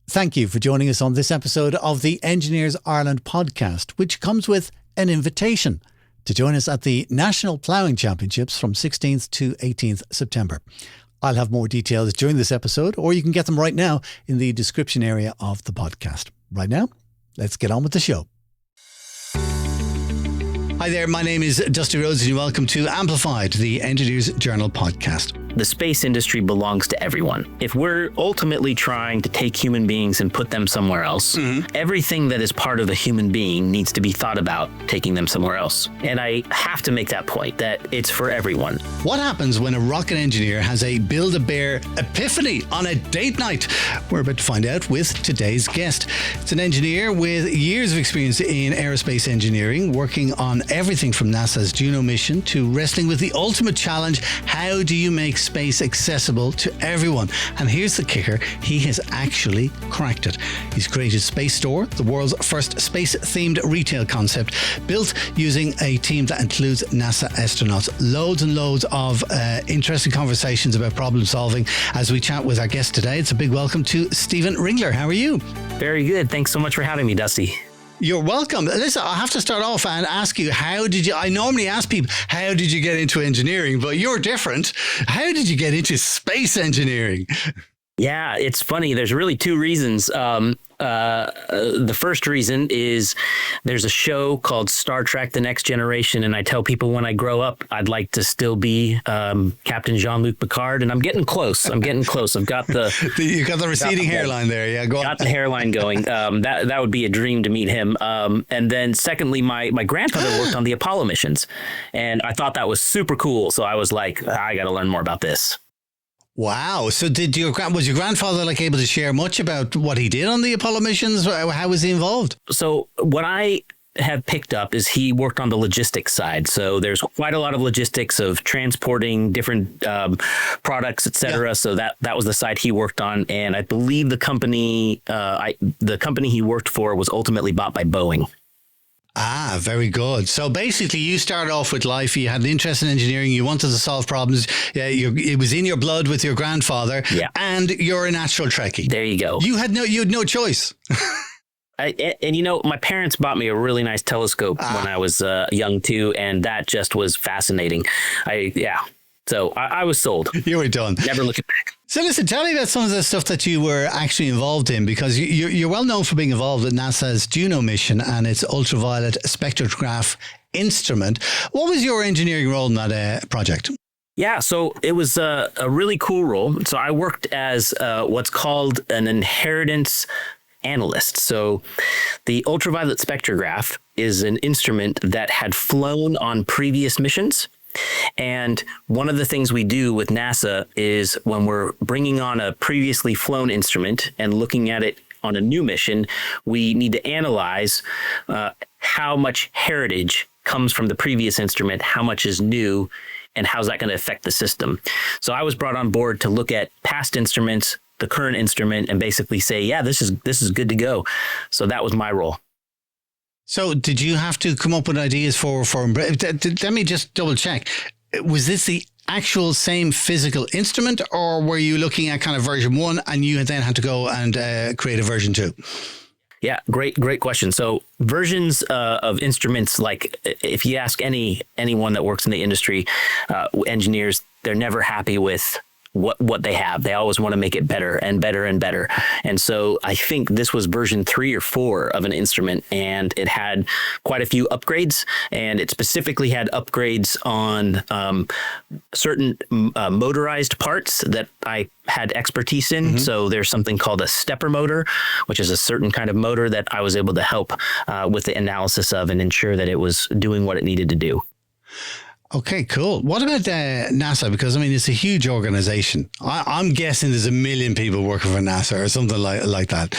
Thank you for joining us on this episode of the Engineers Ireland podcast, which comes with an invitation to join us at the National Ploughing Championships from 16th to 18th September. I'll have more details during this episode, or you can get them right now in the description area of the podcast. Right now, let's get on with the show. Hi there, my name is Dusty Rhodes and welcome to Amplified, the Engineers Journal podcast. The space industry belongs to everyone. If we're ultimately trying to take human beings and put them somewhere else, everything that is part of a human being needs to be thought about taking them somewhere else. And I have to make that point, that it's for everyone. What happens when a rocket engineer has a Build-A-Bear epiphany on a date night? We're about to find out with today's guest. It's an engineer with years of experience in aerospace engineering, working on everything from NASA's Juno mission to wrestling with the ultimate challenge: how do you make space accessible to everyone? And here's the kicker, he has actually cracked it. He's created Space Store, the world's first space-themed retail concept, built using a team that includes NASA astronauts. Loads and loads of interesting conversations about problem solving as we chat with our guest today. It's a big welcome to Stephen Ringler. How are you? Very good. Thanks so much for having me, Dusty. You're welcome. Listen, I have to start off and ask you, I normally ask people, how did you get into engineering? But you're different. How did you get into space engineering? Yeah, it's funny. There's really two reasons. The first reason is there's a show called Star Trek: The Next Generation, and I tell people when I grow up, I'd like to still be Captain Jean-Luc Picard, and I'm getting close. I've got you got the receding hairline there. Yeah, go on. Got the hairline going. That would be a dream to meet him. And then secondly, my grandfather worked on the Apollo missions, and I thought that was super cool. So I was like, I got to learn more about this. Wow. So was your grandfather able to share much about what he did on the Apollo missions? How was he involved? So what I have picked up is he worked on the logistics side. So there's quite a lot of logistics of transporting different products, et cetera. Yeah. So that was the side he worked on. And I believe the company he worked for was ultimately bought by Boeing. Ah, very good. So basically you started off with life. You had an interest in engineering. You wanted to solve problems. It was in your blood with your grandfather. Yeah. And you're a natural Trekkie. There you go. You had no choice. My parents bought me a really nice telescope when I was young too. And that just was fascinating. So I was sold. You were done. Never looking back. So listen, tell me about some of the stuff that you were actually involved in, because you're well known for being involved with NASA's Juno mission and its ultraviolet spectrograph instrument. What was your engineering role in that project? Yeah, so it was a really cool role. So I worked as what's called an inheritance analyst. So the ultraviolet spectrograph is an instrument that had flown on previous missions. And one of the things we do with NASA is when we're bringing on a previously flown instrument and looking at it on a new mission, we need to analyze how much heritage comes from the previous instrument, how much is new, and how's that going to affect the system. So I was brought on board to look at past instruments, the current instrument, and basically say, yeah, this is good to go. So that was my role. So did you have to come up with ideas for let me just double check. Was this the actual same physical instrument, or were you looking at kind of version 1 and you then had to go and create a version 2? Yeah, great question. So versions of instruments, like if you ask anyone that works in the industry, engineers, they're never happy with what they have. They always want to make it better and better and better. And so I think this was version 3 or 4 of an instrument, and it had quite a few upgrades, and it specifically had upgrades on certain motorized parts that I had expertise in. Mm-hmm. So there's something called a stepper motor, which is a certain kind of motor that I was able to help with the analysis of and ensure that it was doing what it needed to do. Okay, cool. What about NASA? Because, I mean, it's a huge organization. I'm guessing there's 1 million people working for NASA or something like that.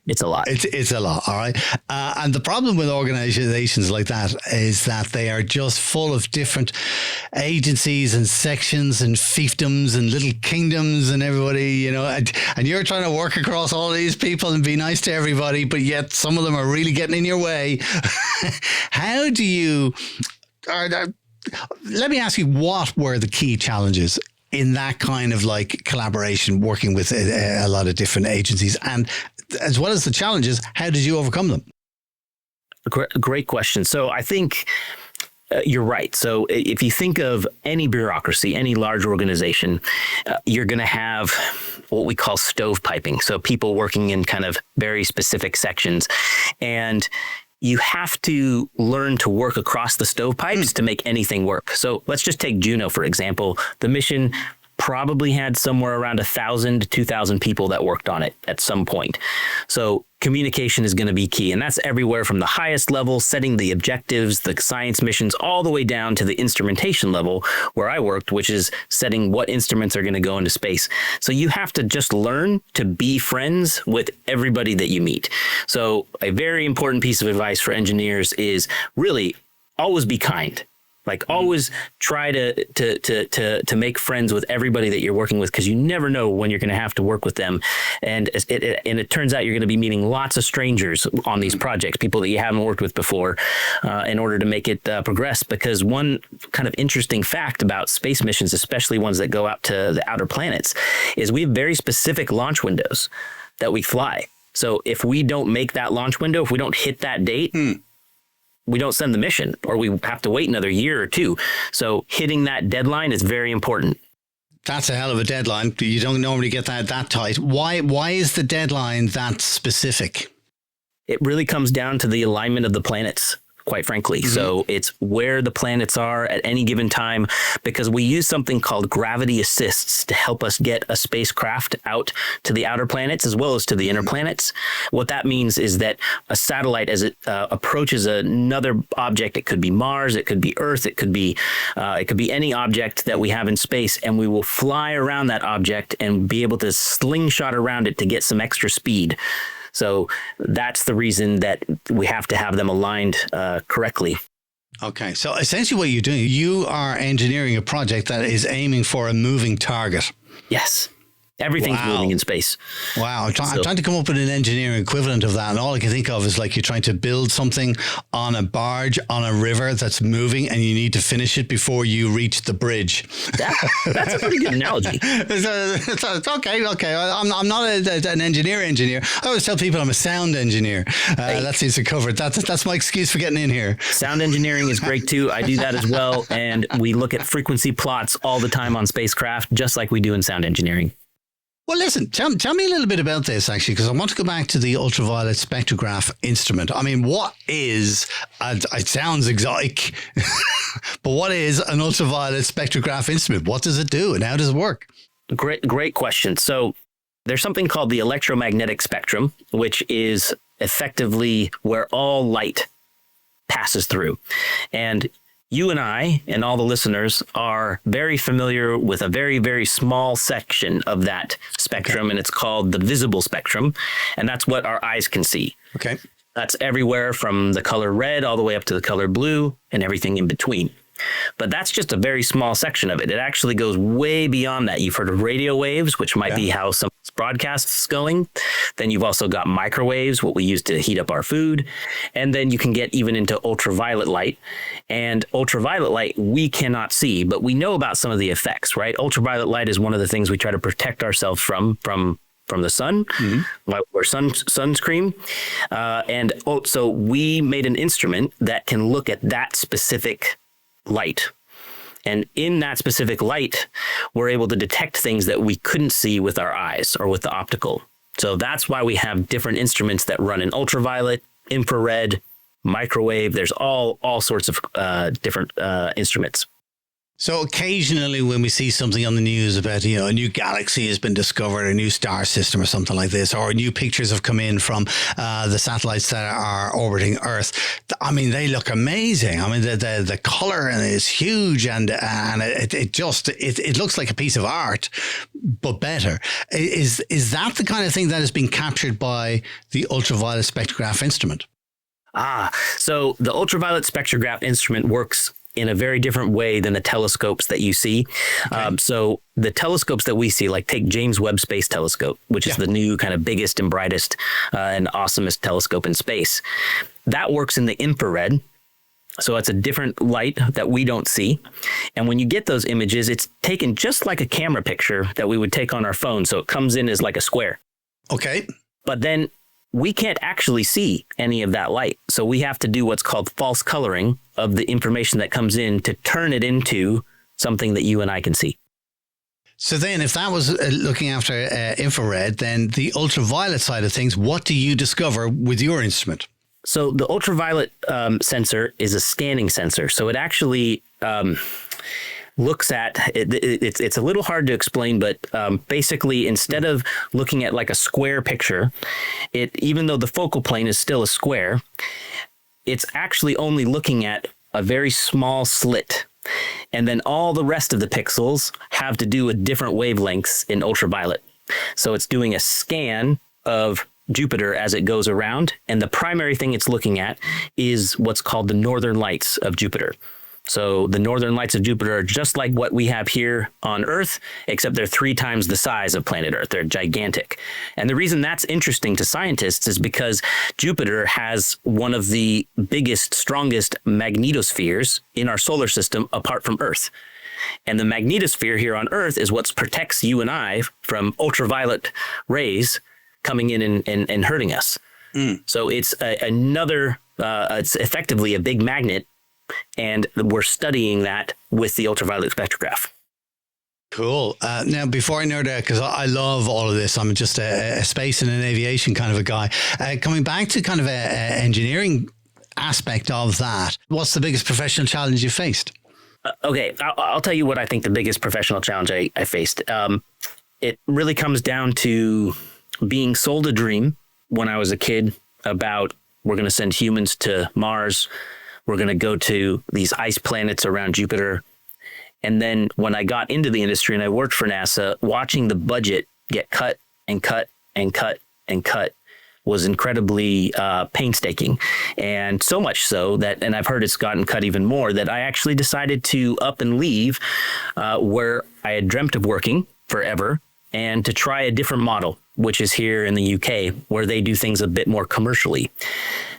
It's a lot. It's a lot, all right? And the problem with organizations like that is that they are just full of different agencies and sections and fiefdoms and little kingdoms and everybody, you know, and you're trying to work across all these people and be nice to everybody, but yet some of them are really getting in your way. How do you... let me ask you, what were the key challenges in that kind of like collaboration, working with a lot of different agencies? And as well as the challenges, how did you overcome them? Great question. So I think you're right. So if you think of any bureaucracy, any large organization, you're going to have what we call stovepiping. So people working in kind of very specific sections. And you have to learn to work across the stovepipes to make anything work. So let's just take Juno, for example. The mission probably had somewhere around 1,000 to 2,000 people that worked on it at some point. So communication is going to be key. And that's everywhere from the highest level, setting the objectives, the science missions, all the way down to the instrumentation level where I worked, which is setting what instruments are going to go into space. So you have to just learn to be friends with everybody that you meet. So a very important piece of advice for engineers is really always be kind. Like always try to make friends with everybody that you're working with, because you never know when you're going to have to work with them. And it turns out you're going to be meeting lots of strangers on these projects, people that you haven't worked with before, in order to make it progress. Because one kind of interesting fact about space missions, especially ones that go out to the outer planets, is we have very specific launch windows that we fly. So if we don't make that launch window, if we don't hit that date, we don't send the mission, or we have to wait another year or two. So hitting that deadline is very important. That's a hell of a deadline. You don't normally get that tight. Why is the deadline that specific? It really comes down to the alignment of the planets, quite frankly. So it's where the planets are at any given time, because we use something called gravity assists to help us get a spacecraft out to the outer planets as well as to the inner planets. What that means is that a satellite, as it approaches another object, it could be Mars, it could be Earth, it could be any object that we have in space, and we will fly around that object and be able to slingshot around it to get some extra speed. So that's the reason that we have to have them aligned correctly. Okay. So essentially what you're doing, you are engineering a project that is aiming for a moving target. Yes. Everything's moving in space. Wow. I'm trying to come up with an engineering equivalent of that. And all I can think of is like you're trying to build something on a barge on a river that's moving, and you need to finish it before you reach the bridge. That's a pretty good analogy. Okay. I'm not an engineer. I always tell people I'm a sound engineer. That seems to cover it. That's my excuse for getting in here. Sound engineering is great too. I do that as well. And we look at frequency plots all the time on spacecraft, just like we do in sound engineering. Well, listen, tell me a little bit about this, actually, because I want to go back to the ultraviolet spectrograph instrument. I mean, what is, it sounds exotic, but what is an ultraviolet spectrograph instrument? What does it do and how does it work? Great question. So there's something called the electromagnetic spectrum, which is effectively where all light passes through. And you and I and all the listeners are very familiar with a very, very small section of that spectrum, and it's called the visible spectrum, and that's what our eyes can see. Okay. That's everywhere from the color red all the way up to the color blue and everything in between. But that's just a very small section of it. It actually goes way beyond that. You've heard of radio waves, which might be how some broadcasts is going. Then you've also got microwaves, what we use to heat up our food. And then you can get even into ultraviolet light. And ultraviolet light, we cannot see, but we know about some of the effects, right? Ultraviolet light is one of the things we try to protect ourselves from the sun, or sunscreen. So we made an instrument that can look at that specific light. And in that specific light, we're able to detect things that we couldn't see with our eyes or with the optical. So that's why we have different instruments that run in ultraviolet, infrared, microwave. There's all sorts of different instruments. So occasionally when we see something on the news about, a new galaxy has been discovered, a new star system or something like this, or new pictures have come in from the satellites that are orbiting Earth. I mean, they look amazing. I mean, the color is huge, and it looks like a piece of art, but better. Is that the kind of thing that has been captured by the ultraviolet spectrograph instrument? So the ultraviolet spectrograph instrument works in a very different way than the telescopes that you see. Okay. So the telescopes that we see, like take James Webb Space Telescope, which is the new kind of biggest and brightest and awesomest telescope in space. That works in the infrared. So it's a different light that we don't see. And when you get those images, it's taken just like a camera picture that we would take on our phone. So it comes in as like a square. Okay. But then we can't actually see any of that light. So we have to do what's called false coloring of the information that comes in to turn it into something that you and I can see. So then if that was looking after infrared, then the ultraviolet side of things, what do you discover with your instrument? So the ultraviolet sensor is a scanning sensor. So it actually looks at, it's a little hard to explain, but basically instead of looking at like a square picture, even though the focal plane is still a square, it's actually only looking at a very small slit. And then all the rest of the pixels have to do with different wavelengths in ultraviolet. So it's doing a scan of Jupiter as it goes around. And the primary thing it's looking at is what's called the northern lights of Jupiter. So the northern lights of Jupiter are just like what we have here on Earth, except they're 3 times the size of planet Earth. They're gigantic. And the reason that's interesting to scientists is because Jupiter has one of the biggest, strongest magnetospheres in our solar system apart from Earth. And the magnetosphere here on Earth is what protects you and I from ultraviolet rays coming in and hurting us. So it's it's effectively a big magnet, and we're studying that with the ultraviolet spectrograph. Cool. Now, before I nerd out, because I love all of this, I'm just a space and an aviation kind of a guy. Coming back to kind of a engineering aspect of that, what's the biggest professional challenge you faced? Okay, I'll tell you what I think the biggest professional challenge I faced. It really comes down to being sold a dream when I was a kid about we're going to send humans to Mars. We're going to go to these ice planets around Jupiter. And then when I got into the industry and I worked for NASA, watching the budget get cut and cut and cut and cut was incredibly painstaking. And so much so that, and I've heard it's gotten cut even more, that I actually decided to up and leave where I had dreamt of working forever and to try a different model, which is here in the UK, where they do things a bit more commercially.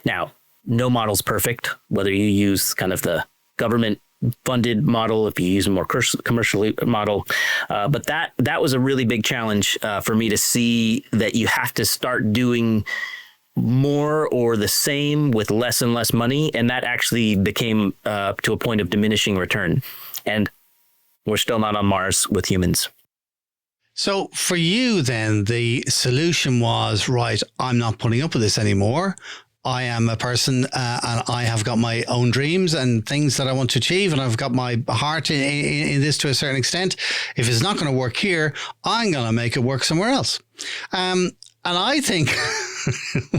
Now, no model's perfect, whether you use kind of the government funded model, if you use a more commercial model. But that was a really big challenge for me to see that you have to start doing more or the same with less and less money. And that actually became to a point of diminishing return. And we're still not on Mars with humans. So for you then, the solution was, right, I'm not putting up with this anymore. I am a person and I have got my own dreams and things that I want to achieve, and I've got my heart in this to a certain extent. If it's not going to work here, I'm going to make it work somewhere else. And I think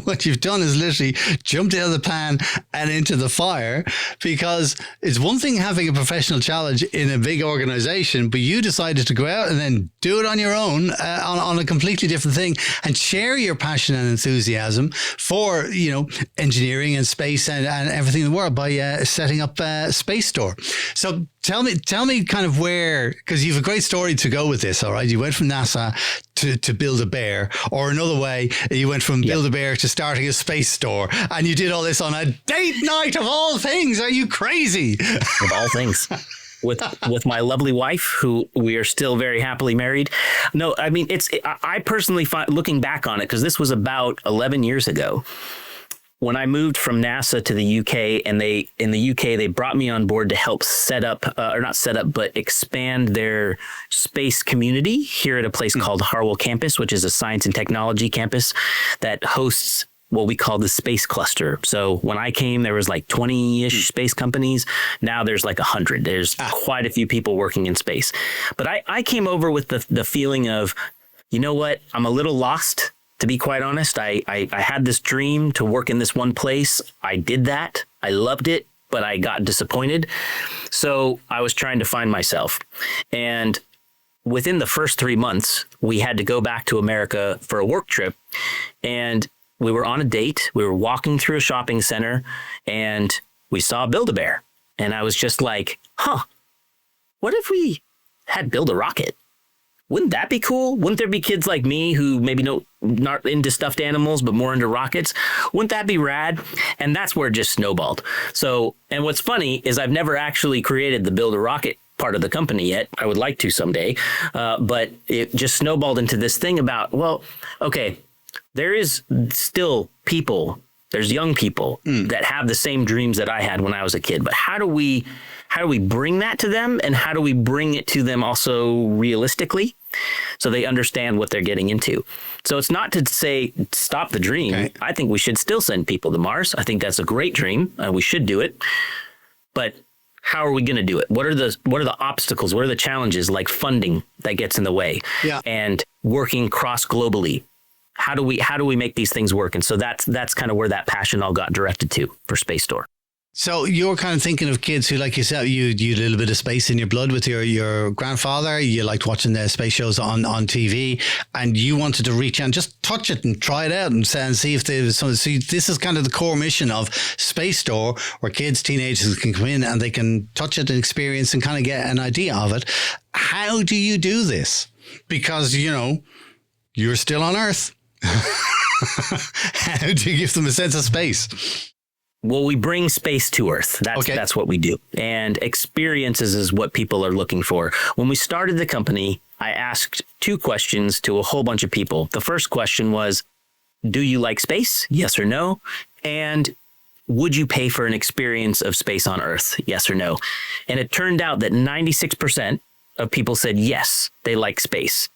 what you've done is literally jumped out of the pan and into the fire, because it's one thing having a professional challenge in a big organization, but you decided to go out and then do it on your own on a completely different thing and share your passion and enthusiasm for, engineering and space and everything in the world by setting up Space Store. So tell me kind of where, because you have a great story to go with this, all right? You went from NASA to Build-A-Bear, or another way, you went from Build-A-Bear to starting a Space Store, and you did all this on a date night of all things. Are you crazy? Of all things. With my lovely wife, who we are still very happily married. No, I mean, I personally find, looking back on it, because this was about 11 years ago, when I moved from NASA to the UK, and in the UK, they brought me on board to help expand their space community here at a place called Harwell Campus, which is a science and technology campus that hosts what we call the space cluster. So when I came, there was like 20-ish space companies. Now there's like 100. There's quite a few people working in space. But I came over with the feeling of, you know what, I'm a little lost. To be quite honest, I had this dream to work in this one place. I did that. I loved it, but I got disappointed. So I was trying to find myself. And within the first 3 months, we had to go back to America for a work trip. And we were on a date. We were walking through a shopping center, and we saw Build-A-Bear. And I was just like, what if we had build a rocket? wouldn't that be cool? Wouldn't there be kids like me who maybe not into stuffed animals, but more into rockets? Wouldn't that be rad? And that's where it just snowballed. So, and what's funny is I've never actually created the build a rocket part of the company yet. I would like to someday. But it just snowballed into this thing about, well, okay, there is still people, there's young people that have the same dreams that I had when I was a kid. But how do we bring that to them, and how do we bring it to them also realistically so they understand what they're getting into? So it's not to say stop the dream. Okay. I think we should still send people to Mars. I think that's a great dream. We should do it. But how are we going to do it? What are the obstacles? What are the challenges, like funding that gets in the way? Yeah. And working cross globally? How do we make these things work? And so that's kind of where that passion all got directed to for Space Store. So you're kind of thinking of kids who, like yourself, you had a little bit of space in your blood with your grandfather. You liked watching the space shows on TV, and you wanted to reach out and just touch it and try it out and see if there was something. So this is kind of the core mission of Space Store, where kids, teenagers can come in and they can touch it and experience and kind of get an idea of it. How do you do this? Because, you're still on Earth. How do you give them a sense of space? Well, we bring space to Earth. That's what we do. And experiences is what people are looking for. When we started the company, I asked 2 questions to a whole bunch of people. The first question was, do you like space? Yes or no? And would you pay for an experience of space on Earth? Yes or no? And it turned out that 96% of people said yes, they like space.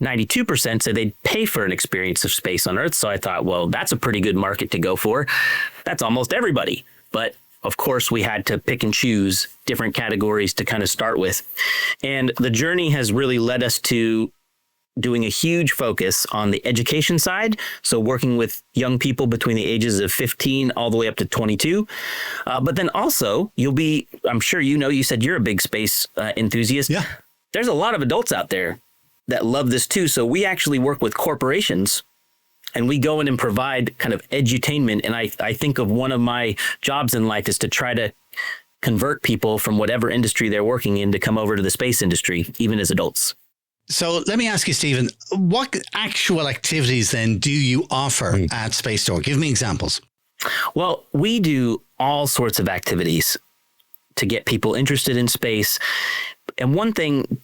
92% said they'd pay for an experience of space on Earth. So I thought, well, that's a pretty good market to go for. That's almost everybody. But of course, we had to pick and choose different categories to kind of start with. And the journey has really led us to doing a huge focus on the education side. So working with young people between the ages of 15 all the way up to 22. But then also I'm sure you said you're a big space enthusiast. Yeah. There's a lot of adults out there that love this too. So we actually work with corporations, and we go in and provide kind of edutainment. And I think of one of my jobs in life is to try to convert people from whatever industry they're working in to come over to the space industry, even as adults. So let me ask you, Stephen, what actual activities then do you offer at Space Store? Give me examples. Well, we do all sorts of activities to get people interested in space. And one thing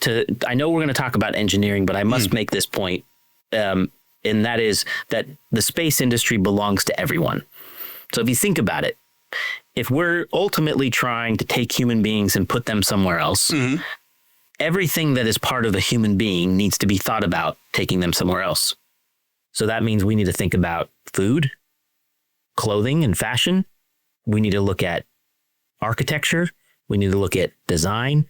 I know we're going to talk about engineering, but I must make this point, and that is that the space industry belongs to everyone. So if you think about it, if we're ultimately trying to take human beings and put them somewhere else, everything that is part of a human being needs to be thought about taking them somewhere else. So that means we need to think about food, clothing, and fashion. We need to look at architecture. We need to look at design.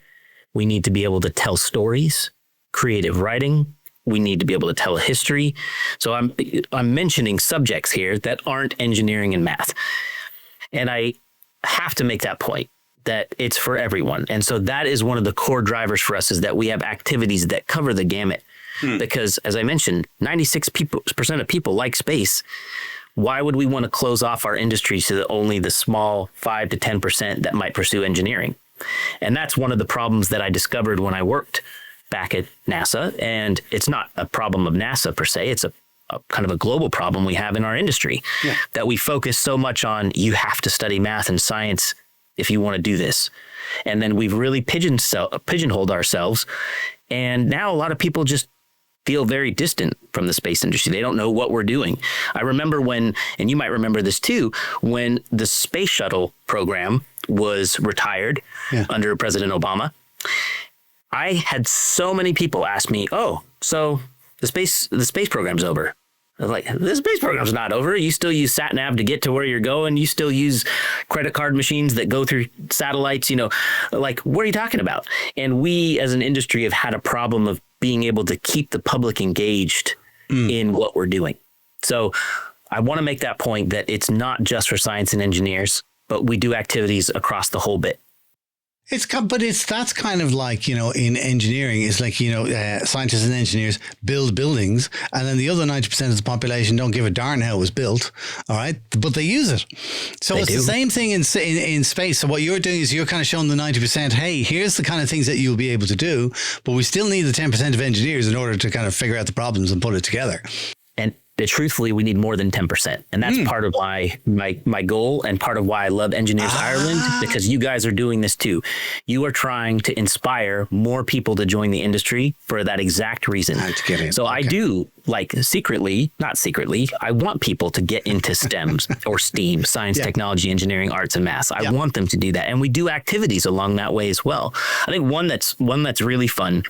We need to be able to tell stories, creative writing. We need to be able to tell a history. So I'm mentioning subjects here that aren't engineering and math. And I have to make that point that it's for everyone. And so that is one of the core drivers for us, is that we have activities that cover the gamut. Because as I mentioned, 96% of people like space. Why would we want to close off our industry to only the small 5 to 10% that might pursue engineering? And that's one of the problems that I discovered when I worked back at NASA. And it's not a problem of NASA per se. It's a kind of a global problem we have in our industry, that we focus so much on, you have to study math and science if you want to do this. And then we've really pigeonholed ourselves. And now a lot of people just feel very distant from the space industry. They don't know what we're doing. I remember when, and you might remember this too, when the space shuttle program was retired under President Obama, I had so many people ask me, oh, so the space program's over. I was like, the space program's not over. You still use sat nav to get to where you're going. You still use credit card machines that go through satellites, like, what are you talking about? And we as an industry have had a problem of being able to keep the public engaged in what we're doing. So I want to make that point that it's not just for science and engineers, but we do activities across the whole bit. That's kind of like, in engineering, it's like, scientists and engineers build buildings, and then the other 90% of the population don't give a darn how it was built. All right. But they use it. So it's the same thing in space. So what you're doing is you're kind of showing the 90%, hey, here's the kind of things that you'll be able to do, but we still need the 10% of engineers in order to kind of figure out the problems and put it together. And truthfully, we need more than 10%. And that's part of my goal, and part of why I love Engineers Ireland, because you guys are doing this too. You are trying to inspire more people to join the industry for that exact reason. So I do, not secretly, I want people to get into STEMs or STEAM, science, technology, engineering, arts, and maths. I want them to do that. And we do activities along that way as well. I think one that's really fun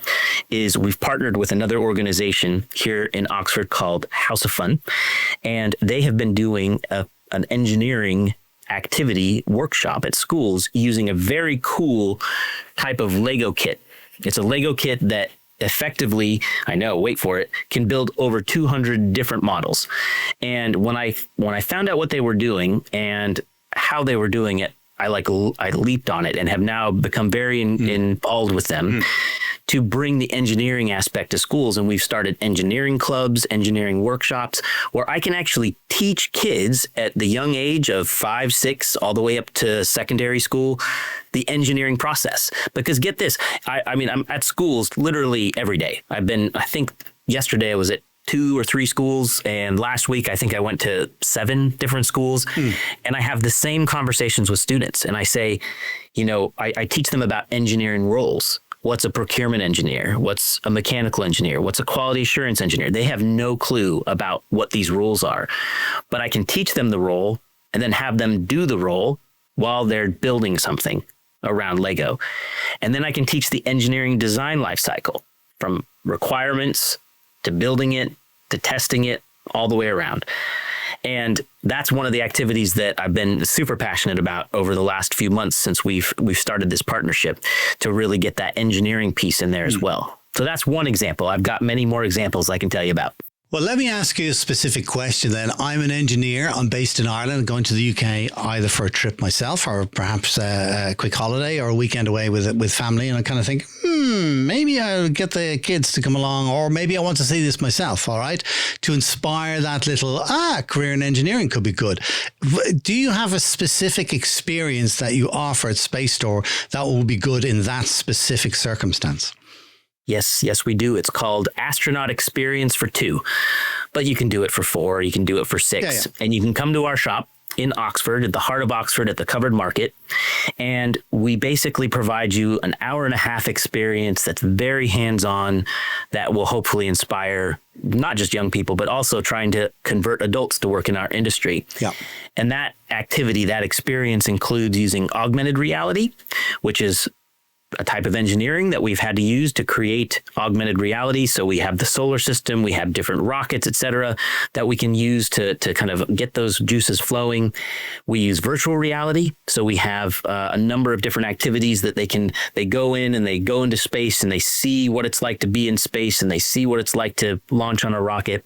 is we've partnered with another organization here in Oxford called House of Fun, and they have been doing an engineering activity workshop at schools using a very cool type of Lego kit. It's a Lego kit that effectively, wait for it, can build over 200 different models. And when I found out what they were doing and how they were doing it, I leaped on it and have now become very involved with them to bring the engineering aspect to schools. And we've started engineering clubs, engineering workshops, where I can actually teach kids at the young age of 5, 6, all the way up to secondary school, the engineering process. Because get this, I'm at schools literally every day. I think yesterday I was at 2 or 3 schools, and last week I think I went to 7 different schools, and I have the same conversations with students. And I say, I teach them about engineering roles. What's a procurement engineer? What's a mechanical engineer? What's a quality assurance engineer? They have no clue about what these roles are, but I can teach them the role and then have them do the role while they're building something around Lego. And then I can teach the engineering design life cycle, from requirements to building it, to testing it, all the way around. And that's one of the activities that I've been super passionate about over the last few months since we've started this partnership, to really get that engineering piece in there as well. So that's one example. I've got many more examples I can tell you about. Well, let me ask you a specific question then. I'm an engineer. I'm based in Ireland, going to the UK either for a trip myself or perhaps a quick holiday or a weekend away with family. And I kind of think, maybe I'll get the kids to come along, or maybe I want to see this myself, all right, to inspire that little, career in engineering could be good. Do you have a specific experience that you offer at Space Store that will be good in that specific circumstance? Yes, we do. It's called Astronaut Experience for 2, but you can do it for 4, you can do it for 6, and you can come to our shop in Oxford, at the heart of Oxford, at the Covered Market, and we basically provide you an hour-and-a-half experience that's very hands-on, that will hopefully inspire not just young people, but also trying to convert adults to work in our industry. Yeah. And that activity, that experience includes using augmented reality, which is a type of engineering that we've had to use to create augmented reality. So we have the solar system, we have different rockets, et cetera, that we can use to kind of get those juices flowing. We use virtual reality. So we have a number of different activities that they go in and they go into space and they see what it's like to be in space and they see what it's like to launch on a rocket.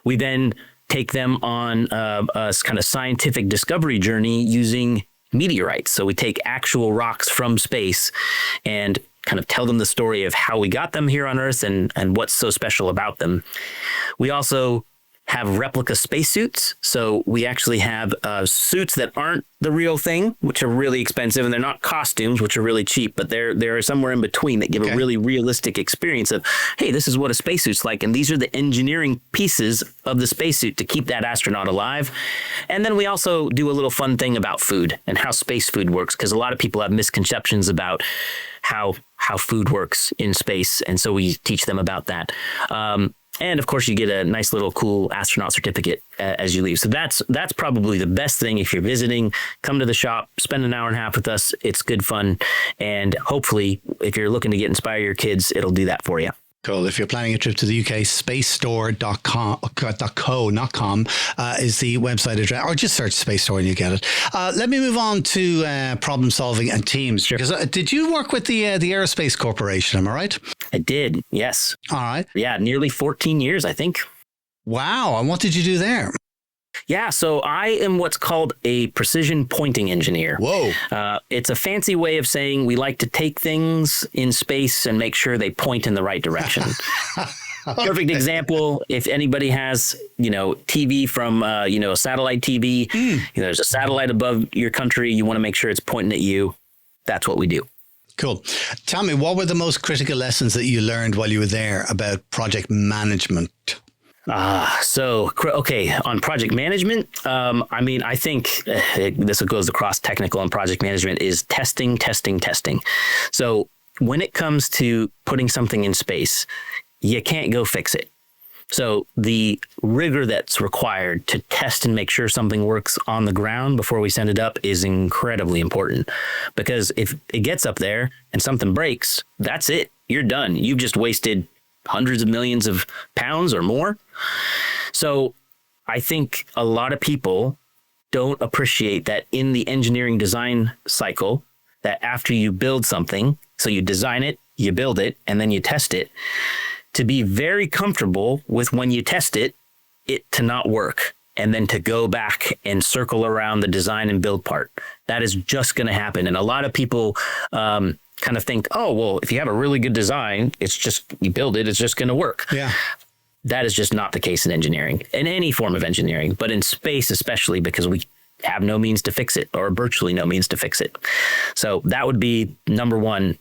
We then take them on a kind of scientific discovery journey using meteorites. So we take actual rocks from space and kind of tell them the story of how we got them here on Earth and what's so special about them. We also have replica spacesuits. So we actually have suits that aren't the real thing, which are really expensive, and they're not costumes, which are really cheap, but they're somewhere in between that give a really realistic experience of, hey, this is what a spacesuit's like, and these are the engineering pieces of the spacesuit to keep that astronaut alive. And then we also do a little fun thing about food and how space food works, because a lot of people have misconceptions about how food works in space, and so we teach them about that. And of course, you get a nice little cool astronaut certificate as you leave. So that's probably the best thing. If you're visiting, come to the shop, spend an hour and a half with us. It's good fun. And hopefully, if you're looking to inspire your kids, it'll do that for you. Cool. If you're planning a trip to the UK, spacestore.co.com is the website address, or just search Space Store and you get it. Let me move on to problem solving and teams. Sure. Because did you work with the Aerospace Corporation? Am I right? I did. Yes. All right. Yeah. Nearly 14 years, I think. Wow. And what did you do there? Yeah, so I am what's called a precision pointing engineer. Whoa. It's a fancy way of saying we like to take things in space and make sure they point in the right direction. Perfect example, if anybody has, TV from, a satellite TV, there's a satellite above your country, you want to make sure it's pointing at you. That's what we do. Cool. Tell me, what were the most critical lessons that you learned while you were there about project management? On project management, I think this goes across technical and project management is testing. So when it comes to putting something in space, you can't go fix it. So the rigor that's required to test and make sure something works on the ground before we send it up is incredibly important, because if it gets up there and something breaks, that's it. You're done. You've just wasted hundreds of millions of pounds or more. So I think a lot of people don't appreciate that in the engineering design cycle, that after you build something, so you design it, you build it, and then you test it, to be very comfortable with when you test it to not work, and then to go back and circle around the design and build part. That is just going to happen. And a lot of people kind of think, oh, well, if you have a really good design, it's just, you build it, it's just going to work. Yeah. That is just not the case in engineering, in any form of engineering, but in space especially, because we have no means to fix it, or virtually no means to fix it. So that would be number one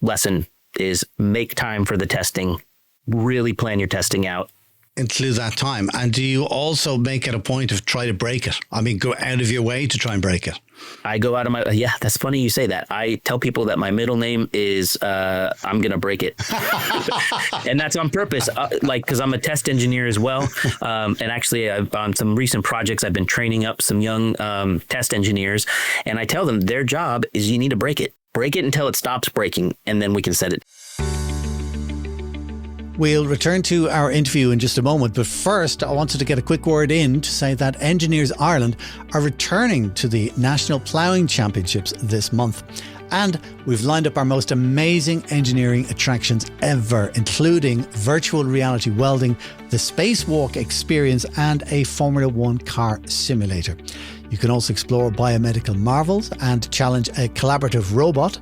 lesson, is make time for the testing, really plan your testing out. Include that time. And do you also make it a point of try to break it? I mean, go out of your way to try and break it? I go out of my, that's funny you say that. I tell people that my middle name is, I'm going to break it. And that's on purpose, because I'm a test engineer as well. And actually, on some recent projects, I've been training up some young test engineers. And I tell them their job is you need to break it. Break it until it stops breaking, and then we can set it. We'll return to our interview in just a moment, but first I wanted to get a quick word in to say that Engineers Ireland are returning to the National Ploughing Championships this month. And we've lined up our most amazing engineering attractions ever, including virtual reality welding, the spacewalk experience, and a Formula One car simulator. You can also explore biomedical marvels and challenge a collaborative robot.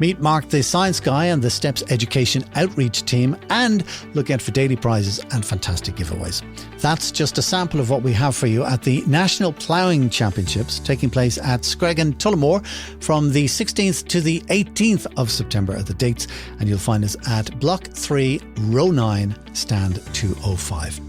Meet Mark the Science Guy and the STEPS Education Outreach team, and look out for daily prizes and fantastic giveaways. That's just a sample of what we have for you at the National Ploughing Championships, taking place at Screggan, Tullamore from the 16th to the 18th of September at the dates, and you'll find us at Block 3, Row 9, Stand 205.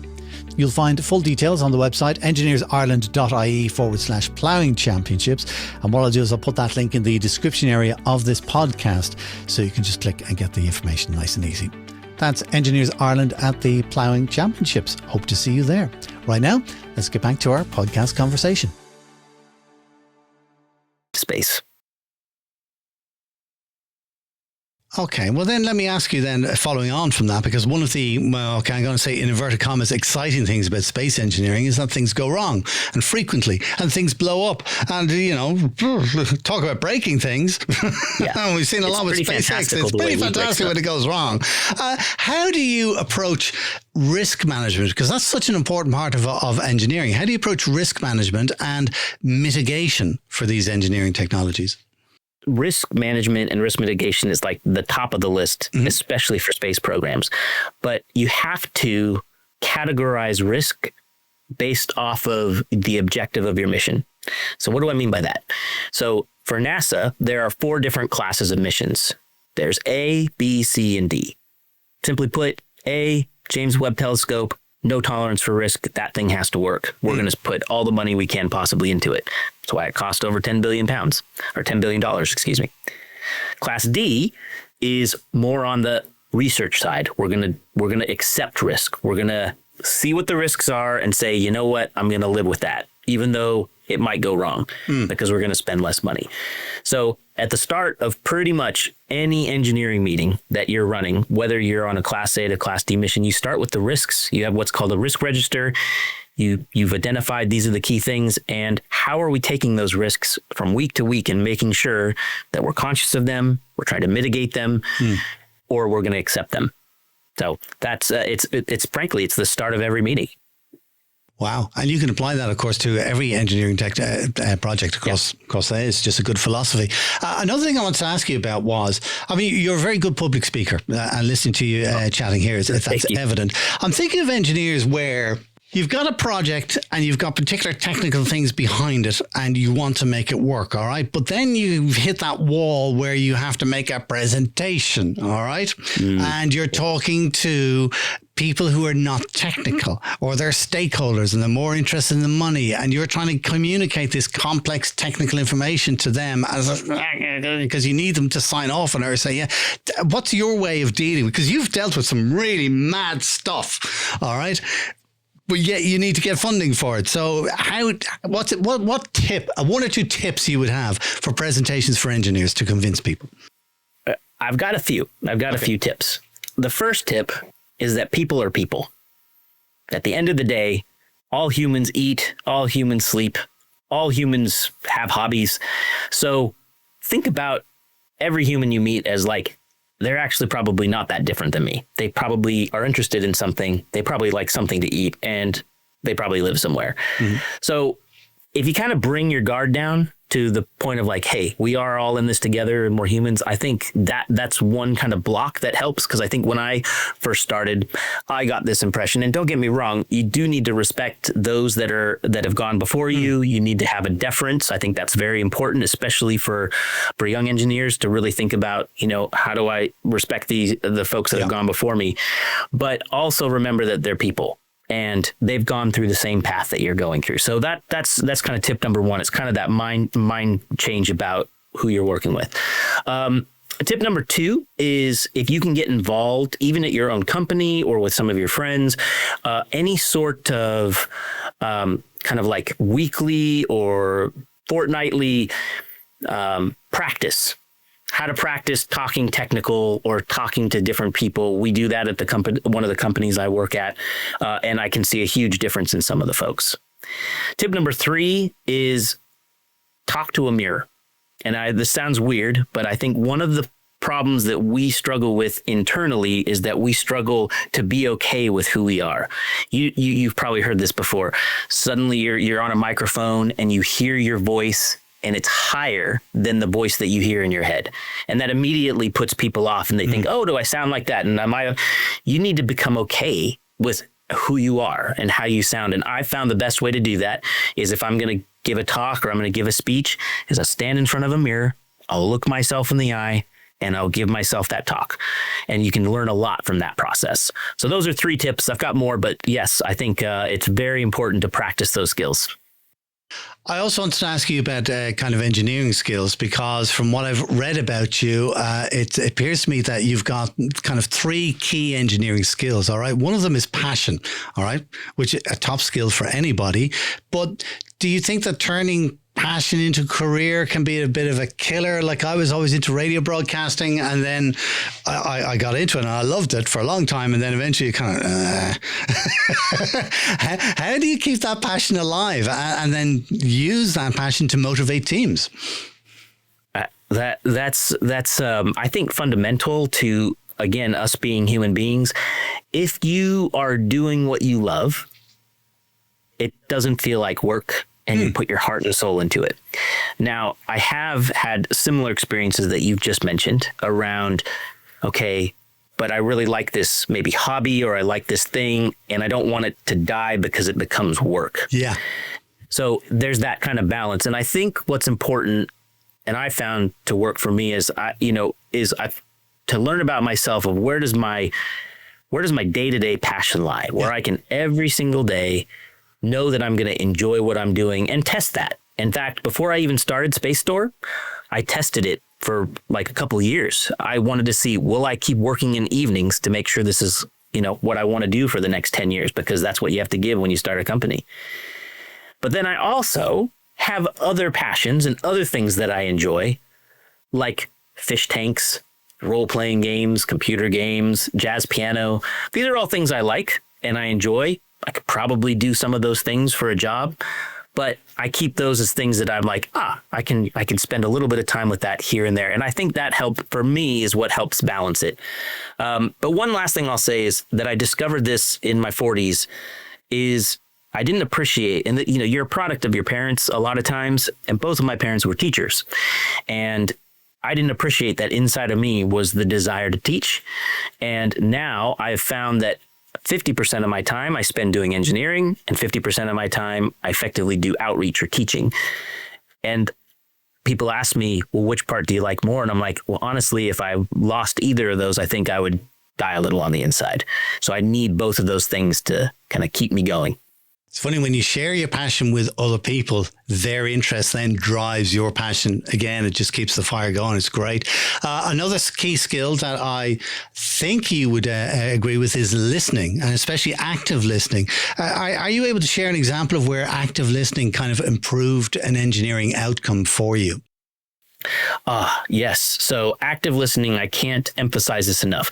You'll find full details on the website engineersireland.ie/ploughing championships. And what I'll do is I'll put that link in the description area of this podcast, so you can just click and get the information nice and easy. That's Engineers Ireland at the Ploughing Championships. Hope to see you there. Right now, let's get back to our podcast conversation. Space. Okay, well then let me ask you then, following on from that, because one of the, I'm going to say in inverted commas, exciting things about space engineering is that things go wrong, and frequently, and things blow up, and talk about breaking things. Yeah. We've seen a lot with SpaceX. It's pretty fantastic when it goes wrong. How do you approach risk management? Because that's such an important part of engineering. How do you approach risk management and mitigation for these engineering technologies? Risk management and risk mitigation is like the top of the list, especially for space programs. But you have to categorize risk based off of the objective of your mission. So what do I mean by that? So for NASA, there are 4 different classes of missions. There's A, B, C, and D. Simply put, A, James Webb Telescope, no tolerance for risk. That thing has to work. We're going to put all the money we can possibly into it. That's why it cost over 10 billion pounds, or $10 billion, excuse me. Class D is more on the research side. We're going to accept risk. We're going to see what the risks are and say, you know what, I'm going to live with that, even though it might go wrong, because we're going to spend less money. So at the start of pretty much any engineering meeting that you're running, whether you're on a Class A to Class D mission, you start with the risks. You have what's called a risk register. You've identified these are the key things, and how are we taking those risks from week to week and making sure that we're conscious of them, we're trying to mitigate them, or we're going to accept them. So that's it's frankly, it's the start of every meeting. Wow. And you can apply that, of course, to every engineering project across there. It's just a good philosophy. Another thing I wanted to ask you about was, I mean, you're a very good public speaker, and listening to you chatting here, that's evident. I'm thinking of engineers where you've got a project and you've got particular technical things behind it and you want to make it work, all right? But then you've hit that wall where you have to make a presentation, all right? And you're talking to people who are not technical, or they're stakeholders and they're more interested in the money, and you're trying to communicate this complex technical information to them because you need them to sign off on it or say, yeah. What's your way of dealing with, because you've dealt with some really mad stuff, all right? But yet you need to get funding for it. So what tip, one or two tips you would have for presentations for engineers to convince people? I've got a few. A few tips. The first tip is that people are people. At the end of the day, all humans eat, all humans sleep, all humans have hobbies. So think about every human you meet as like, they're actually probably not that different than me. They probably are interested in something. They probably like something to eat, and they probably live somewhere. So if you kind of bring your guard down to the point of like, hey, we are all in this together and we're humans, I think that's one kind of block that helps. Because I think when I first started, I got this impression, and don't get me wrong, you do need to respect those that have gone before you. You need to have a deference. I think that's very important, especially for young engineers, to really think about, how do I respect the folks that have gone before me, but also remember that they're people. And they've gone through the same path that you're going through. So that's kind of tip number one. It's kind of that mind change about who you're working with. Tip number two is, if you can get involved, even at your own company or with some of your friends, any sort of kind of like weekly or fortnightly practice. How to practice talking technical or talking to different people. We do that at one of the companies I work at, and I can see a huge difference in some of the folks. Tip number three is talk to a mirror. And this sounds weird, but I think one of the problems that we struggle with internally is that we struggle to be okay with who we are. You've probably heard this before. Suddenly you're on a microphone and you hear your voice, and it's higher than the voice that you hear in your head. And that immediately puts people off, and they think, oh, do I sound like that? And you need to become okay with who you are and how you sound. And I found the best way to do that is, if I'm going to give a talk or I'm going to give a speech, is I stand in front of a mirror, I'll look myself in the eye, and I'll give myself that talk. And you can learn a lot from that process. So those are three tips. I've got more, but yes, I think it's very important to practice those skills. I also wanted to ask you about kind of engineering skills, because from what I've read about you, it appears to me that you've got kind of three key engineering skills, all right? One of them is passion, all right, which is a top skill for anybody. But do you think that turning passion into career can be a bit of a killer? Like, I was always into radio broadcasting, and then I got into it and I loved it for a long time, and then eventually kind of how do you keep that passion alive and then use that passion to motivate teams? That's I think fundamental to, again, us being human beings. If you are doing what you love, it doesn't feel like work, and you put your heart and soul into it. Now, I have had similar experiences that you've just mentioned around, okay, but I really like this maybe hobby, or I like this thing, and I don't want it to die because it becomes work. Yeah. So there's that kind of balance. And I think what's important, and I found to work for me, is to learn about myself of where does my day-to-day passion lie, where I can every single day know that I'm going to enjoy what I'm doing, and test that. In fact, before I even started Space Store, I tested it for like a couple of years. I wanted to see, will I keep working in evenings to make sure this is, what I want to do for the next 10 years, because that's what you have to give when you start a company. But then I also have other passions and other things that I enjoy, like fish tanks, role-playing games, computer games, jazz piano. These are all things I like and I enjoy. I could probably do some of those things for a job, but I keep those as things that I'm like, I can spend a little bit of time with that here and there. And I think that for me is what helps balance it. But one last thing I'll say is that I discovered this in my 40s, is I didn't appreciate, and you're a product of your parents a lot of times, and both of my parents were teachers, and I didn't appreciate that inside of me was the desire to teach. And now I've found that 50% of my time I spend doing engineering, and 50% of my time I effectively do outreach or teaching. And people ask me, well, which part do you like more? And I'm like, well, honestly, if I lost either of those, I think I would die a little on the inside. So I need both of those things to kind of keep me going. It's funny when you share your passion with other people, their interest then drives your passion. Again, it just keeps the fire going. It's great. Another key skill that I think you would agree with is listening, and especially active listening. Are you able to share an example of where active listening kind of improved an engineering outcome for you? Yes. So active listening, I can't emphasize this enough.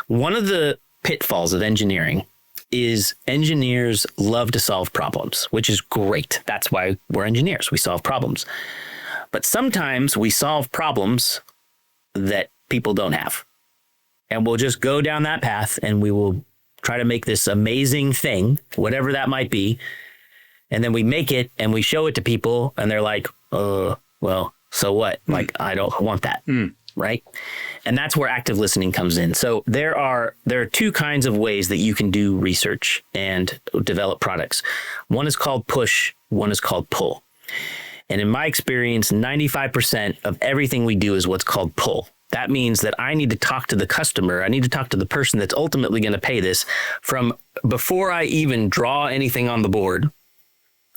One of the pitfalls of engineering is engineers love to solve problems, which is great. That's why we're engineers. We solve problems. But sometimes we solve problems that people don't have. And we'll just go down that path and we will try to make this amazing thing, whatever that might be. And then we make it and we show it to people and they're like, well, so what? Like, I don't want that. Right? And that's where active listening comes in. So there are two kinds of ways that you can do research and develop products. One is called push, one is called pull. And in my experience, 95% of everything we do is what's called pull. That means that I need to talk to the customer. I need to talk to the person that's ultimately going to pay this from before I even draw anything on the board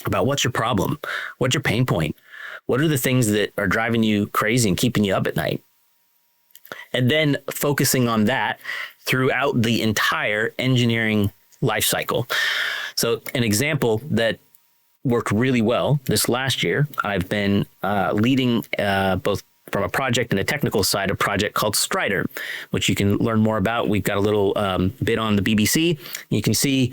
about what's your problem? What's your pain point? What are the things that are driving you crazy and keeping you up at night? And then focusing on that throughout the entire engineering life cycle. So an example that worked really well this last year, I've been leading both from a project and a technical side, a project called Strider, which you can learn more about. We've got a little bit on the BBC. You can see,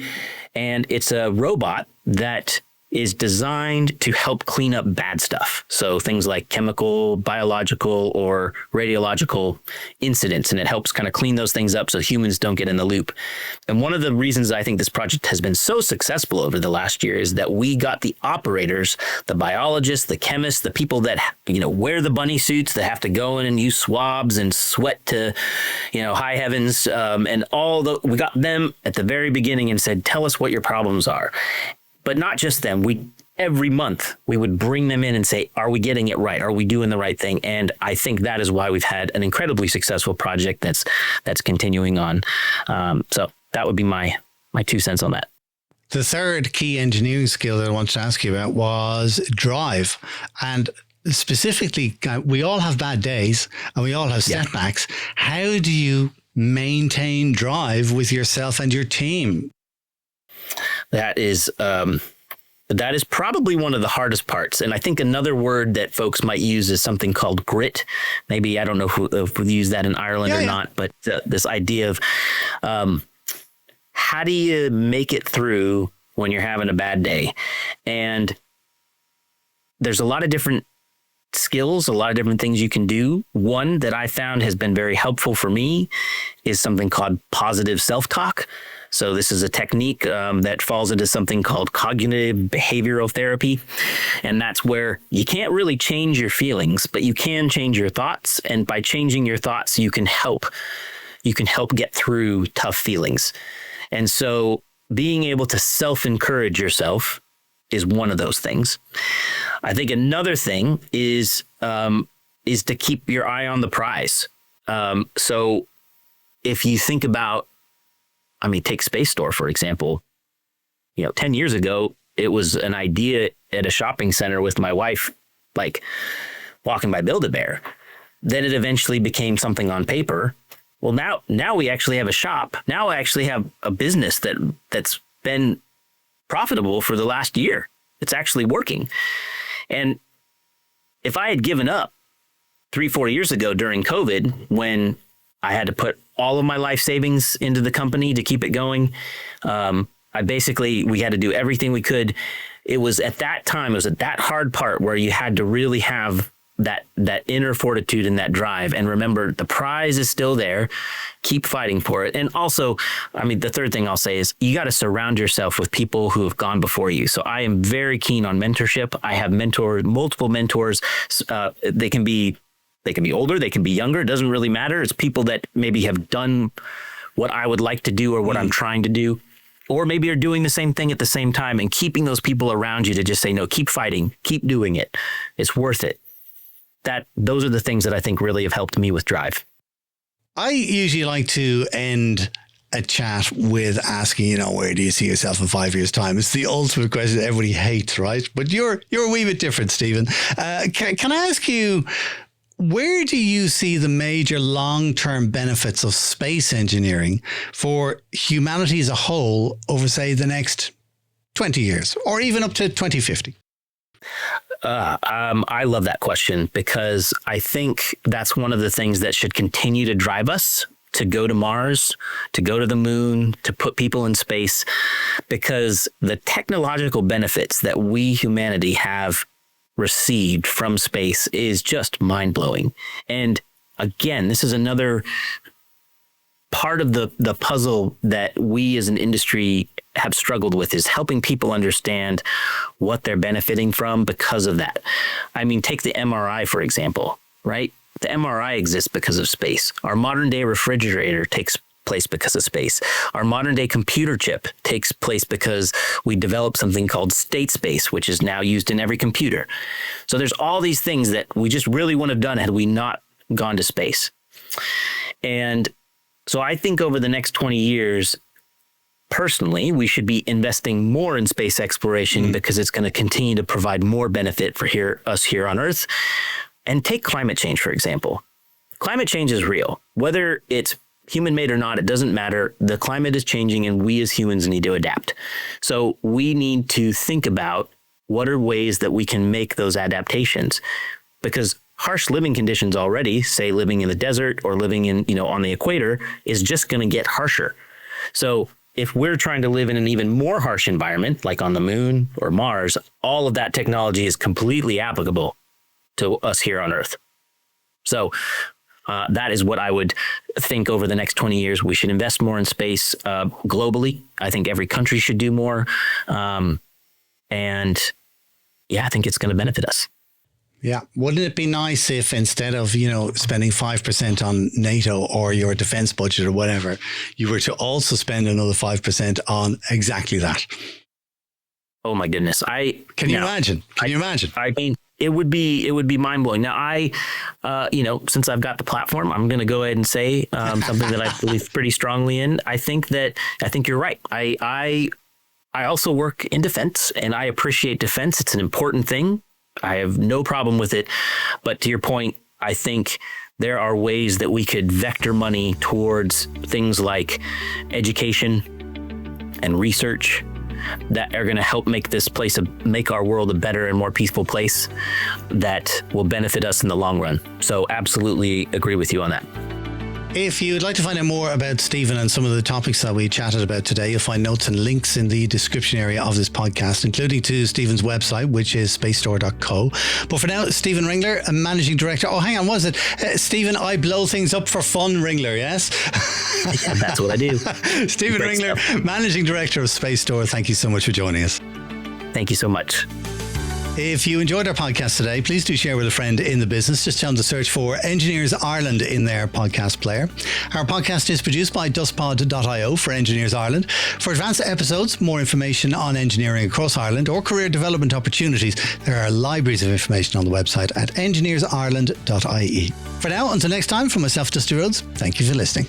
and it's a robot that is designed to help clean up bad stuff. So things like chemical, biological, or radiological incidents. And it helps kind of clean those things up so humans don't get in the loop. And one of the reasons I think this project has been so successful over the last year is that we got the operators, the biologists, the chemists, the people that, wear the bunny suits, that have to go in and use swabs and sweat to, high heavens. And we got them at the very beginning and said, tell us what your problems are. But not just them. Every month we would bring them in and say, are we getting it right? Are we doing the right thing? And I think that is why we've had an incredibly successful project that's continuing on. So that would be my 2 cents on that. The third key engineering skill that I wanted to ask you about was drive. And specifically, we all have bad days and we all have setbacks. Yeah. How do you maintain drive with yourself and your team? That is probably one of the hardest parts. And I think another word that folks might use is something called grit. Maybe, I don't know if we use that in Ireland or not, but this idea of how do you make it through when you're having a bad day? And there's a lot of different skills, a lot of different things you can do. One that I found has been very helpful for me is something called positive self-talk. So this is a technique that falls into something called cognitive behavioral therapy. And that's where you can't really change your feelings, but you can change your thoughts. And by changing your thoughts, you can help get through tough feelings. And so being able to self-encourage yourself is one of those things. I think another thing is to keep your eye on the prize. So if you think about, take Space Store, for example. 10 years ago, it was an idea at a shopping center with my wife, like walking by Build-A-Bear. Then it eventually became something on paper. Well, now we actually have a shop. Now I actually have a business that's been profitable for the last year. It's actually working. And if I had given up 3-4 years ago during COVID, when I had to put all of my life savings into the company to keep it going, we had to do everything we could. It was at that time, it was at that hard part where you had to really have that inner fortitude and that drive. And remember, the prize is still there. Keep fighting for it. And also, I mean, the third thing I'll say is you got to surround yourself with people who have gone before you. So I am very keen on mentorship. I have multiple mentors. They can be older, they can be younger. It doesn't really matter. It's people that maybe have done what I would like to do or what I'm trying to do, or maybe are doing the same thing at the same time, and keeping those people around you to just say, no, keep fighting, keep doing it. It's worth it. Those are the things that I think really have helped me with drive. I usually like to end a chat with asking, where do you see yourself in 5 years' time? It's the ultimate question that everybody hates, right? But you're a wee bit different, Stephen. Can I ask you, where do you see the major long-term benefits of space engineering for humanity as a whole over, say, the next 20 years or even up to 2050? I love that question because I think that's one of the things that should continue to drive us to go to Mars, to go to the moon, to put people in space, because the technological benefits that we humanity have received from space is just mind-blowing. And again, this is another part of the puzzle that we as an industry have struggled with, is helping people understand what they're benefiting from because of that. I mean, take the MRI, for example, right? The MRI exists because of space. Our modern day refrigerator takes place because of space. Our modern day computer chip takes place because we developed something called state space, which is now used in every computer. So there's all these things that we just really wouldn't have done had we not gone to space. And so I think over the next 20 years, personally, we should be investing more in space exploration because it's going to continue to provide more benefit for us here on Earth. And take climate change, for example. Climate change is real. Whether it's human-made or not, it doesn't matter. The climate is changing and we as humans need to adapt. So we need to think about what are ways that we can make those adaptations, because harsh living conditions already, say living in the desert or living in, on the equator, is just going to get harsher. So if we're trying to live in an even more harsh environment, like on the moon or Mars, all of that technology is completely applicable to us here on Earth. So that is what I would think over the next 20 years. We should invest more in space globally. I think every country should do more. And yeah, I think it's going to benefit us. Yeah. Wouldn't it be nice if instead of, spending 5% on NATO or your defense budget or whatever, you were to also spend another 5% on exactly that? Oh my goodness. Can you imagine? I mean, it would be mind blowing. Now since I've got the platform, I'm going to go ahead and say something that I believe pretty strongly in. I think you're right. I also work in defense and I appreciate defense. It's an important thing. I have no problem with it. But to your point, I think there are ways that we could vector money towards things like education and research that are going to help make our world a better and more peaceful place that will benefit us in the long run. So absolutely agree with you on that. If you'd like to find out more about Stephen and some of the topics that we chatted about today, you'll find notes and links in the description area of this podcast, including to Stephen's website, which is spacestore.co. But for now, Stephen Ringler, a managing director. Oh, hang on, what is it? Stephen, I blow things up for fun, Ringler, yes? Yeah, that's what I do. Stephen Ringler, managing director of Space Store. Thank you so much for joining us. Thank you so much. If you enjoyed our podcast today, please do share with a friend in the business. Just tell them to search for Engineers Ireland in their podcast player. Our podcast is produced by dustpod.io for Engineers Ireland. For advanced episodes, more information on engineering across Ireland or career development opportunities, there are libraries of information on the website at engineersireland.ie. For now, until next time, from myself, Dusty Rhodes, thank you for listening.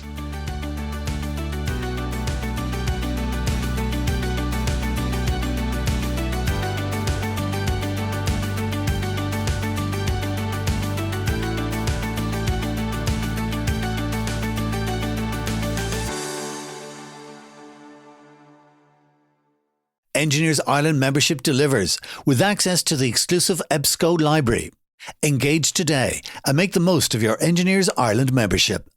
Engineers Ireland membership delivers with access to the exclusive EBSCO library. Engage today and make the most of your Engineers Ireland membership.